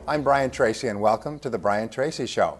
I'm Brian Tracy, and welcome to the Brian Tracy Show.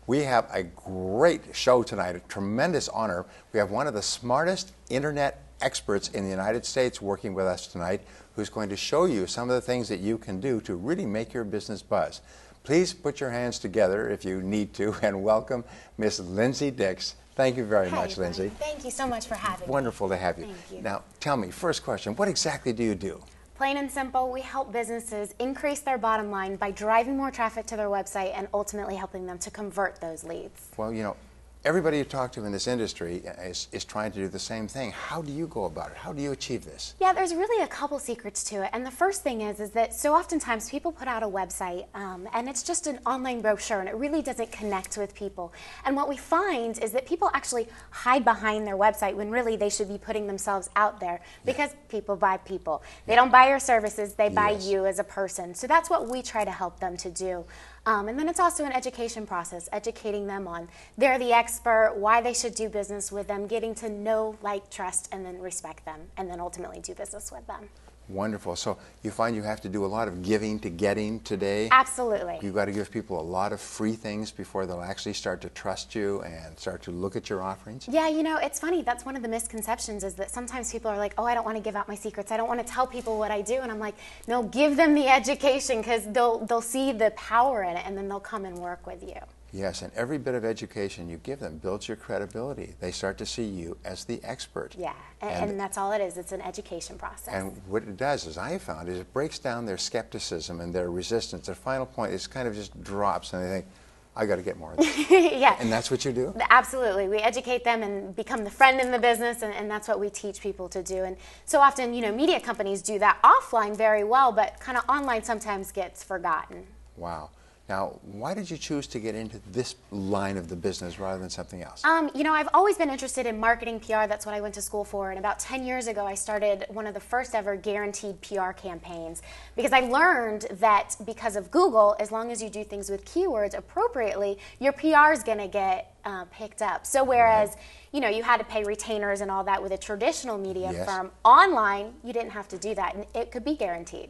We have a great show tonight, a tremendous honor. We have one of the smartest internet experts in the United States working with us tonight, who's going to show you some of the things that you can do to really make your business buzz. Please put your hands together if you need to, and welcome Miss Lindsay Dix. Thank you very much, Brian. Lindsay. Thank you so much for having me. Wonderful to have you. Thank you. Now, tell me, first question, what exactly do you do? Plain and simple, we help businesses increase their bottom line by driving more traffic to their website and ultimately helping them to convert those leads. Well, you know, everybody you talk to in this industry is trying to do the same thing. How do you go about it? How do you achieve this? Yeah, there's really a couple secrets to it. And the first thing is that so oftentimes people put out a website and it's just an online brochure and it really doesn't connect with people. And what we find is that people actually hide behind their website when really they should be putting themselves out there, because people buy people. They don't buy your services, they buy you as a person. So that's what we try to help them to do. And then it's also an education process, educating them on they're the expert, why they should do business with them, getting to know, like, trust, and then respect them, and then ultimately do business with them. Wonderful. So you find you have to do a lot of giving to getting today? Absolutely. You've got to give people a lot of free things before they'll actually start to trust you and start to look at your offerings? Yeah, you know, it's funny. That's one of the misconceptions, is that sometimes people are like, oh, I don't want to give out my secrets. I don't want to tell people what I do. And I'm like, no, give them the education, because they'll see the power in it, and then they'll come and work with you. Yes, and every bit of education you give them builds your credibility. They start to see you as the expert. Yeah, and that's all it is. It's an education process. And what it does, as I have found, is it breaks down their skepticism and their resistance. Their final point is kind of just drops, and they think, I got to get more of this. Yeah. And that's what you do? Absolutely. We educate them and become the friend in the business, and that's what we teach people to do. And so often, you know, media companies do that offline very well, but kind of online sometimes gets forgotten. Wow. Now, why did you choose to get into this line of the business rather than something else? You know, I've always been interested in marketing PR. That's what I went to school for. And about 10 years ago, I started one of the first ever guaranteed PR campaigns, because I learned that because of Google, as long as you do things with keywords appropriately, your PR is going to get picked up. So whereas, you know, you had to pay retainers and all that with a traditional media firm, online, you didn't have to do that, and it could be guaranteed.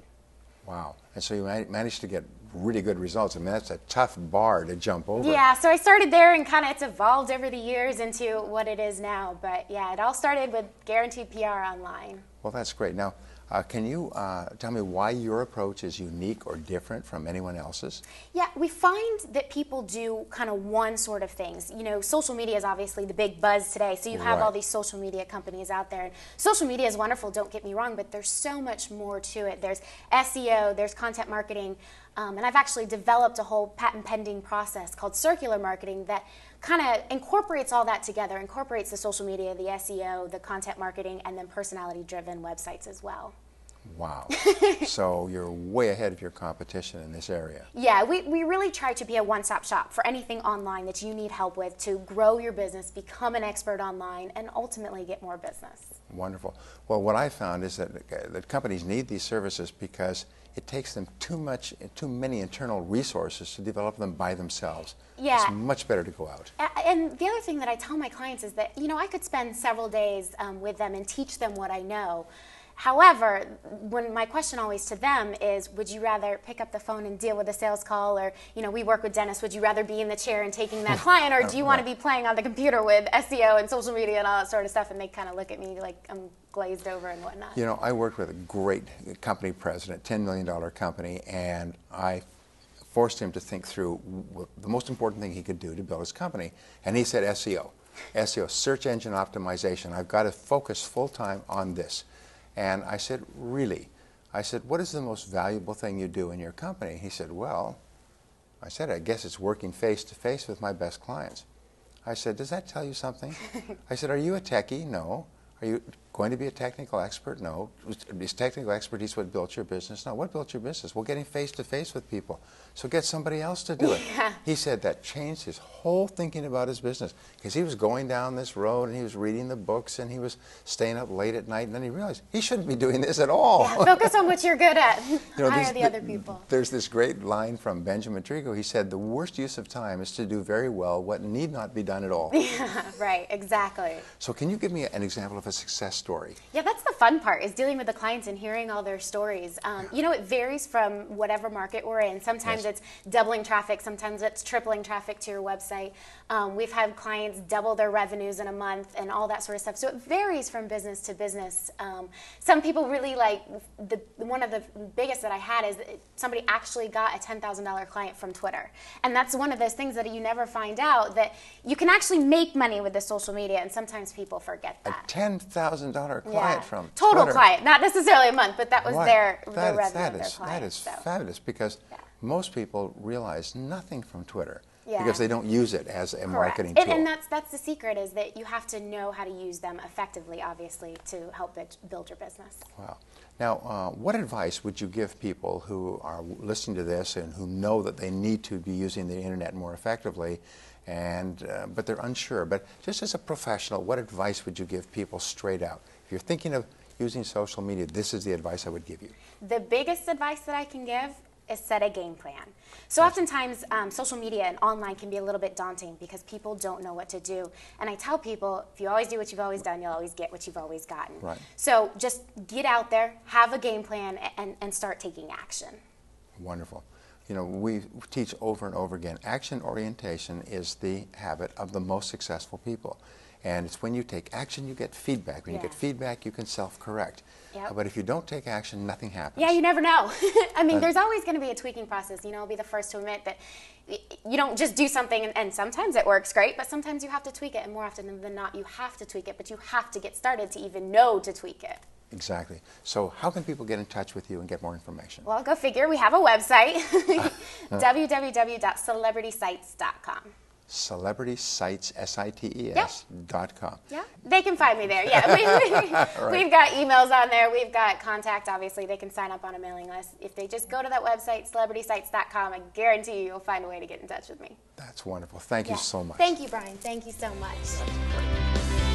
Wow. And so you managed to get really good results. I mean, that's a tough bar to jump over. Yeah, so I started there, and kind of it's evolved over the years into what it is now. But yeah, it all started with guaranteed PR online. Well, that's great. Now, can you tell me why your approach is unique or different from anyone else's? Yeah, we find that people do kind of one sort of things. You know, social media is obviously the big buzz today, so you have all these social media companies out there. And social media is wonderful, don't get me wrong, but there's so much more to it. There's SEO, there's content marketing, and I've actually developed a whole patent pending process called circular marketing that kind of incorporates all that together, incorporates the social media, the SEO, the content marketing, and then personality-driven websites as well. Wow. So you're way ahead of your competition in this area. Yeah, we really try to be a one-stop shop for anything online that you need help with to grow your business, become an expert online, and ultimately get more business. Wonderful. Well, what I found is that companies need these services because it takes them too many internal resources to develop them by themselves. Yeah. It's much better to go out. And the other thing that I tell my clients is that, you know, I could spend several days with them and teach them what I know. However, when my question always to them is, would you rather pick up the phone and deal with a sales call, or, you know, we work with dentists, would you rather be in the chair and taking that client, or do you want to be playing on the computer with SEO and social media and all that sort of stuff? And they kind of look at me like I'm glazed over and whatnot. You know, I worked with a great company president, $10 million company, and I forced him to think through the most important thing he could do to build his company. And he said SEO. SEO, search engine optimization. I've got to focus full-time on this. And I said, really? I said, what is the most valuable thing you do in your company? He said, well, I said, I guess it's working face-to-face with my best clients. I said, does that tell you something? I said, are you a techie? No. Are you going to be a technical expert? No. Is technical expertise what built your business? No. What built your business? Well, getting face-to-face with people. So get somebody else to do it. Yeah. He said that changed his whole thinking about his business, because he was going down this road and he was reading the books and he was staying up late at night, and then he realized he shouldn't be doing this at all. Yeah, focus on what you're good at. You know, hire the other people. There's this great line from Benjamin Trigo. He said, the worst use of time is to do very well what need not be done at all. Yeah, right, exactly. So can you give me an example of a success story story. Yeah, that's the fun part, is dealing with the clients and hearing all their stories. You know, it varies from whatever market we're in. Sometimes Yes. it's doubling traffic, sometimes it's tripling traffic to your website. We've had clients double their revenues in a month and all that sort of stuff. So it varies from business to business. Some people really like, one of the biggest that I had is that somebody actually got a $10,000 client from Twitter. And that's one of those things that you never find out, that you can actually make money with the social media, and sometimes people forget A that. $10,000 client from Total Twitter. client, not necessarily a month, but that was Right. their That revenue is- of their that client. is So. fabulous, because Yeah. most people realize nothing from Twitter Yeah. because they don't use it as a Correct. marketing tool. And that's the secret, is that you have to know how to use them effectively, obviously, to help build your business. Wow. Now, what advice would you give people who are listening to this and who know that they need to be using the internet more effectively, and but they're unsure? But just as a professional, what advice would you give people straight out? If you're thinking of using social media, this is the advice I would give you. The biggest advice that I can give is set a game plan. So oftentimes social media and online can be a little bit daunting because people don't know what to do. And I tell people, if you always do what you've always done, you'll always get what you've always gotten. Right. So just get out there, have a game plan, and start taking action. Wonderful. You know, we teach over and over again, action orientation is the habit of the most successful people. And it's when you take action, you get feedback. When you get Yeah. feedback, you can self-correct. Yep. But if you don't take action, nothing happens. Yeah, you never know. I mean, there's always going to be a tweaking process. You know, I'll be the first to admit that you don't just do something and sometimes it works great, but sometimes you have to tweak it, and more often than not, you have to tweak it, but you have to get started to even know to tweak it. Exactly. So how can people get in touch with you and get more information? Well, go figure. We have a website, www.celebritysite's.com. CelebritySites, SITES.com. Yeah, they can find me there. Yeah, we've got emails on there. We've got contact. Obviously, they can sign up on a mailing list. If they just go to that website, CelebritySites.com, I guarantee you'll find a way to get in touch with me. That's wonderful. Thank you so much. Thank you, Brian. Thank you so much. That's great.